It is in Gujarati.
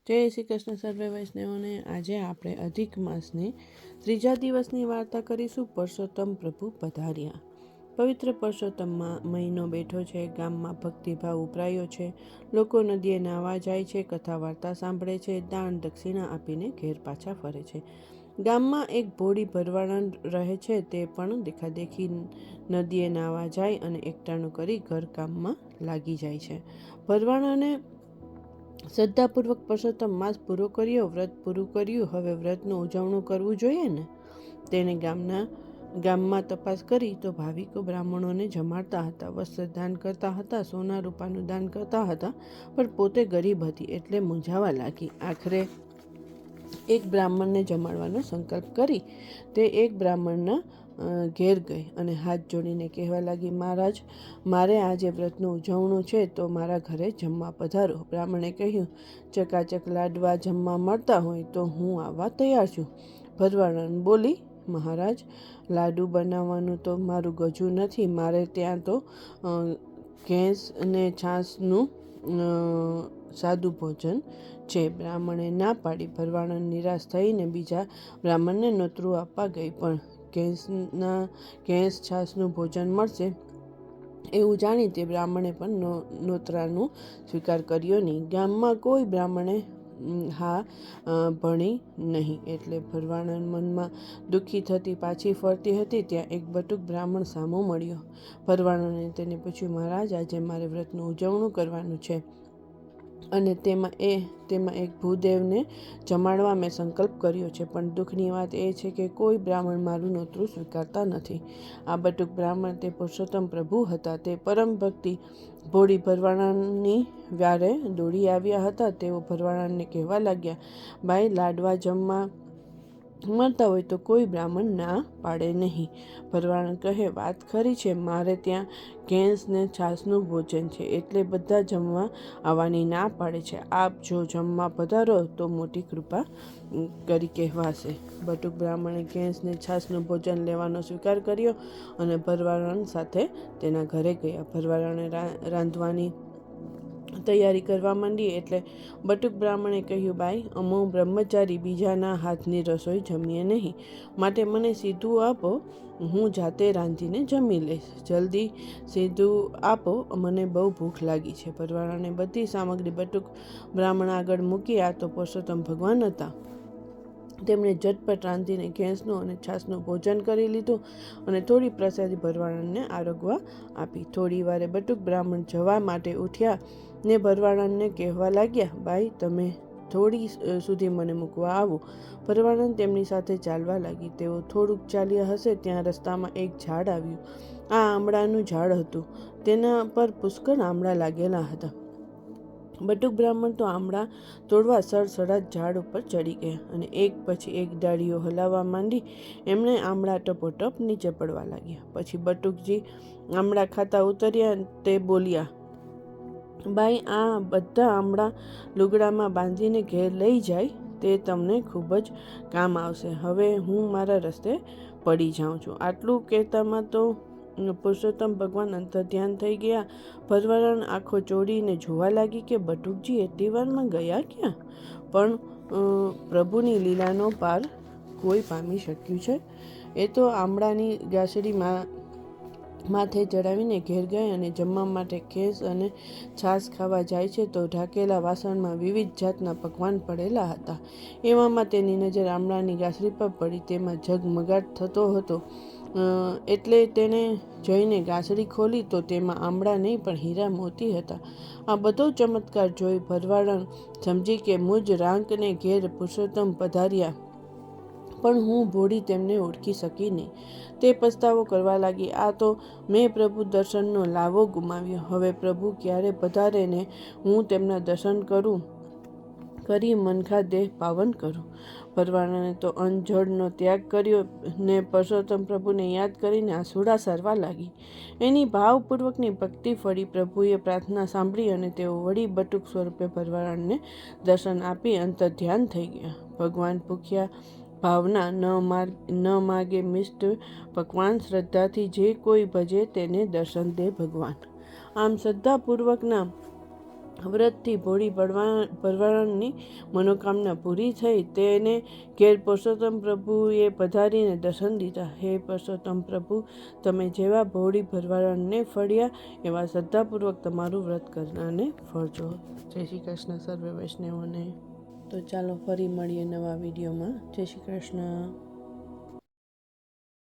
જય શ્રી કૃષ્ણ સર્વે વૈષ્ણવોને। આજે આપણે અધિક માસની ત્રીજા દિવસની વાર્તા કરીશું। પરસોત્તમ પ્રભુ પધાર્યા। પવિત્ર પરસોત્તમ મહિનો બેઠો છે। ગામમાં ભક્તિભાવ ઉભરાયો છે। લોકો નદીએ નાહવા જાય છે, કથા વાર્તા સાંભળે છે, દાન દક્ષિણા આપીને ઘેર પાછા ફરે છે। ગામમાં એક ભોળી ભરવાડન રહે છે। તે પણ દેખાદેખી નદીએ નાહવા જાય અને એકટાણું કરી ઘર કામમાં લાગી જાય છે। ભરવાડને શ્રદ્ધાપૂર્વક પરસોત્તમ માસ પૂરો કર્યો, વ્રત પૂરું કર્યું। હવે વ્રતનું ઉજવણું કરવું જોઈએ ને। તેને ગામમાં તપાસ કરી તો ભાવિકો બ્રાહ્મણોને જમાડતા હતા, વસ્ત્ર દાન કરતા હતા, સોના રૂપાનું દાન કરતા હતા, પણ પોતે ગરીબ હતી એટલે મૂંઝાવા લાગી। આખરે એક બ્રાહ્મણને જમાડવાનો સંકલ્પ કરી તે એક બ્રાહ્મણના ઘેર ગઈ અને હાથ જોડીને કહેવા લાગી, મહારાજ, મારે આજે વ્રતનું ઉજવણું છે તો મારા ઘરે જમવા પધારો। બ્રાહ્મણે કહ્યું, ચકાચક લાડવા જમવા મળતા હોય તો હું આવવા તૈયાર છું। ભરવાડન બોલી, મહારાજ, લાડુ બનાવવાનું તો મારું ગજું નથી, મારે ત્યાં તો ઘેંસ અને છાશનું સાદું ભોજન છે। બ્રાહ્મણે ના પાડી। ભરવાડન નિરાશ થઈને બીજા બ્રાહ્મણને નોતરું આપવા ગઈ, પણ ઘેંસ છાશનું ભોજન મળશે એવું જાણી તે બ્રાહ્મણે પણ નોતરાનો સ્વીકાર કર્યો નહીં। ગામમાં કોઈ બ્રાહ્મણે હા ભણી નહીં એટલે ભરવાડન મનમાં દુઃખી થતી પાછી ફરતી હતી ત્યાં એક બટુક બ્રાહ્મણ સામો મળ્યો। ભરવાડને તેને પૂછ્યું, મહારાજ, આજે મારે વ્રતનું ઉજવણું કરવાનું છે અને તેમાં એક ભૂદેવને જમાડવા મેં સંકલ્પ કર્યો છે, પણ દુઃખની વાત એ છે કે કોઈ બ્રાહ્મણ મારું નોતરું સ્વીકારતા નથી। આ બટુક બ્રાહ્મણ તે પુરુષોત્તમ પ્રભુ હતા। તે પરમ ભક્તિ ભોળી ભરવાડની વ્યારે દોડી આવ્યા હતા। તેઓ ભરવાડને કહેવા લાગ્યા, ભાઈ, લાડવા જમવા મળતા હોય તો કોઈ બ્રાહ્મણ ના પાડે નહીં। ભરવાડ કહે, વાત ખરી છે, મારે ત્યાં ઘેંસ ને છાશનું ભોજન છે એટલે બધા જમવા આવવાની ના પાડે છે। આપ જો જમવા પધારો તો મોટી કૃપા કરી કહેવાશે। બટુક બ્રાહ્મણે ઘેંસ ને છાશનું ભોજન લેવાનો સ્વીકાર કર્યો અને ભરવાડ સાથે તેના ઘરે ગયા। ભરવાડને રાંધવાની તૈયારી કરવા માંડી એટલે બટુક બ્રાહ્મણે કહ્યું, ભાઈ, અમો બ્રહ્મચારી બીજાના હાથની રસોઈ જમીએ નહીં, માટે મને સીધું આપો, હું જાતે રાંધીને જમી લઈશ। જલ્દી સીધું આપો, મને બહુ ભૂખ લાગી છે। ભરવાડને બધી સામગ્રી બટુક બ્રાહ્મણ આગળ મૂકી। આ તો પુરુષોત્તમ ભગવાન હતા। તેમણે ઝટપટ રાંધીને ઘેંસનું અને છાશનું ભોજન કરી લીધું અને થોડી પ્રસાદી ભરવાડને આરોગવા આપી। થોડી વારે બટુક બ્રાહ્મણ જવા માટે ઉઠ્યા ને ભરવાડને કહેવા લાગ્યા, ભાઈ, તમે થોડી સુધી મને મૂકવા આવો। ભરવાડ તેમની સાથે ચાલવા લાગી। તેઓ થોડુંક ચાલ્યા હશે ત્યાં રસ્તામાં એક ઝાડ આવ્યું। આ આમળાનું ઝાડ હતું। તેના પર પુષ્કળ આમળા લાગેલા હતા। બટુક બ્રાહ્મણ તો આમળા તોડવા સડસડાટ ઝાડ ઉપર ચડી ગયા અને એક પછી એક ડાળીઓ હલાવવા માંડી। એમણે આમળા ટપોટપ નીચે પડવા લાગ્યા। પછી બટુકજી આમળા ખાતા ઉતર્યા। તે બોલ્યા, ભાઈ, આ બધા આમળા લુગડામાં બાંધીને ઘેર લઈ જાય તે તમને ખૂબ જ કામ આવશે। હવે હું મારા રસ્તે પડી જાઉં છું। આટલું કહેતામાં તો પુરુષોત્તમ ભગવાન અંતર્ધ્યાન થઈ ગયા। ભરવાડ આંખો ચોળીને જોવા લાગી કે બટુકજી એટલી વારમાં ગયા ક્યાં? પણ પ્રભુની લીલાનો પાર કોઈ પામી શક્યું છે? એ તો આમળાની ગાંસડી માથે ચડાવીને ઘેર ગઈ અને જમવા માટે ઘેંસ અને છાશ ખાવા જાય છે તો ઢાંકેલા વાસણમાં વિવિધ જાતના પકવાન પડેલા હતા। એવામાં તેની નજર આમળાની ગાંસડી પર પડી। તેમાં ઝગમગાટ થતો હતો એટલે તેણે જઈને ગાંસડી ખોલી તો તેમાં આમળા નહીં પણ હીરા મોતી હતા। આ બધો ચમત્કાર જોઈ ભરવાડ સમજી કે મુજ રાંકને ઘેર પુરુષોત્તમ પધાર્યા, પણ હું ભોળી તેમને ઓળખી શકી નહીં। તે પસ્તાવો કરવા લાગી, આ તો મેં પ્રભુ દર્શનનો લાવો ગુમાવ્યો। હવે પ્રભુ ક્યારે પધારે ને હું તેમના દર્શન કરી મનખા દેહ પાવન કરું। ભરવાડને તો અન્નજળનો ત્યાગ કર્યો ને પરસોત્તમ પ્રભુને યાદ કરીને આંસુડા સરવા લાગી। એની ભાવપૂર્વકની ભક્તિ ફળી। પ્રભુએ પ્રાર્થના સાંભળી અને તેઓ વળી બટુક સ્વરૂપે ભરવાડને દર્શન આપી અંતર્ધ્યાન થઈ ગયા। ભગવાન ભૂખ્યા ભાવના ન માગે મિષ્ટ પકવાન, શ્રદ્ધાથી જે કોઈ ભજે તેને દર્શન દે ભગવાન। આમ શ્રદ્ધાપૂર્વકના વ્રતથી ભોળી ભરવાડની મનોકામના પૂરી થઈ. તેને ઘેર પુરુષોત્તમ પ્રભુએ પધારીને દર્શન દીધા. હે પુરુષોત્તમ પ્રભુ, તમે જેવા ભોળી ભરવાડને ફળ્યા એવા શ્રદ્ધાપૂર્વક તમારું વ્રત કરનારને ફળજો. જય શ્રી કૃષ્ણ સર્વે વૈષ્ણવોને. તો ચાલો ફરી મળીએ નવા વિડીયોમાં. જય શ્રી કૃષ્ણ.